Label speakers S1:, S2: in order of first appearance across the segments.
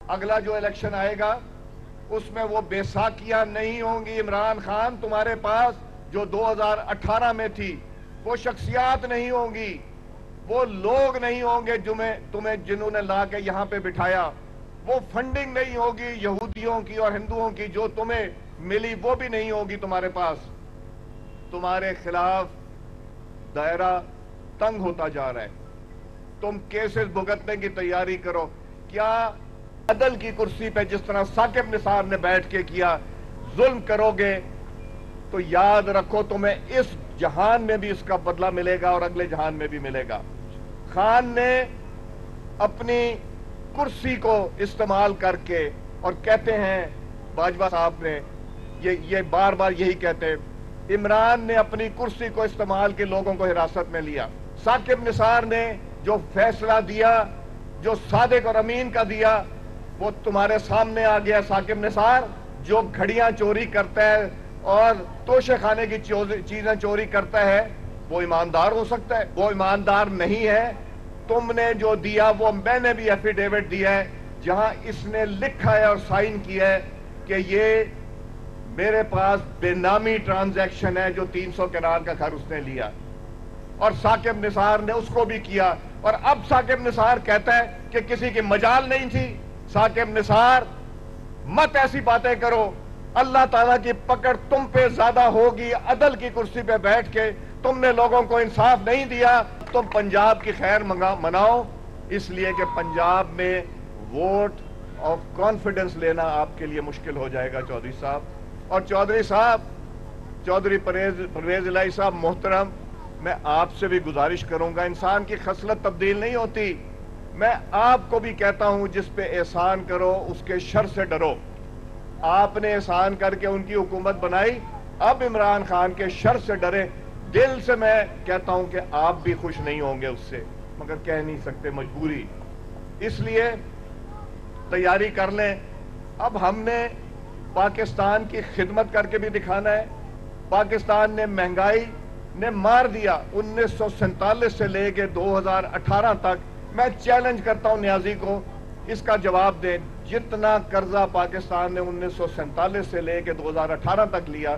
S1: अगला जो इलेक्शन आएगा उसमें वो बेसाखियां नहीं होंगी। इमरान खान, तुम्हारे पास जो 2018 में थी वो शख्सियात नहीं होंगी, वो लोग नहीं होंगे तुम्हें जिन्होंने ला के यहां पे बिठाया, वो फंडिंग नहीं होगी यहूदियों की और हिंदुओं की जो तुम्हें मिली, वो भी नहीं होगी तुम्हारे पास। तुम्हारे खिलाफ दायरा तंग होता जा रहा है। तुम केसेस भुगतने की तैयारी करो। क्या अदल की कुर्सी पे जिस तरह साकिब निसार ने बैठ के किया जुल्म करोगे तो याद रखो तुम्हें इस जहान में भी इसका बदला मिलेगा और अगले जहान में भी मिलेगा। खान ने अपनी कुर्सी को इस्तेमाल करके, और कहते हैं बाजवा साहब ने ये बार बार यही कहते हैं, इमरान ने अपनी कुर्सी को इस्तेमाल के लोगों को हिरासत में लिया। साकिब निसार ने जो फैसला दिया, जो सादिक और अमीन का दिया, वो तुम्हारे सामने आ गया। साकिब निसार जो घड़ियां चोरी करता है और तोशे खाने की चीजें चोरी करता है, वो ईमानदार हो सकता है? वो ईमानदार नहीं है। तुमने जो दिया, वो मैंने भी एफिडेविट दिया है जहां इसने लिखा है और साइन किया है कि ये मेरे पास बेनामी ट्रांजैक्शन है, जो 300 कनाल का घर उसने लिया, और साकिब निसार ने उसको भी किया। और अब साकिब निसार कहता है कि किसी की मजाल नहीं थी। साकिब निसार, मत ऐसी बातें करो। अल्लाह ताला की पकड़ तुम पे ज्यादा होगी। अदल की कुर्सी पे बैठ के तुमने लोगों को इंसाफ नहीं दिया। तुम पंजाब की खैर मनाओ, इसलिए कि पंजाब में वोट ऑफ कॉन्फिडेंस लेना आपके लिए मुश्किल हो जाएगा चौधरी साहब। और चौधरी साहब, चौधरी परवेज इलाही साहब मोहतरम, मैं आपसे भी गुजारिश करूंगा, इंसान की खसलत तब्दील नहीं होती। मैं आपको भी कहता हूं, जिस पे एहसान करो उसके शर से डरो। आपने एहसान करके उनकी हुकूमत बनाई, अब इमरान खान के शर से डरे। दिल से मैं कहता हूं कि आप भी खुश नहीं होंगे उससे, मगर कह नहीं सकते, मजबूरी। इसलिए तैयारी कर लें। अब हमने पाकिस्तान की खिदमत करके भी दिखाना है। पाकिस्तान ने महंगाई ने मार दिया 1947 से लेके 2018 तक। मैं चैलेंज करता हूं न्याजी को, इसका जवाब दें। जितना कर्जा पाकिस्तान ने 1947 से लेके 2018 तक लिया,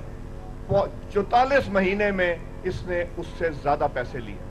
S1: 44 महीने में इसने उससे ज्यादा पैसे लिए।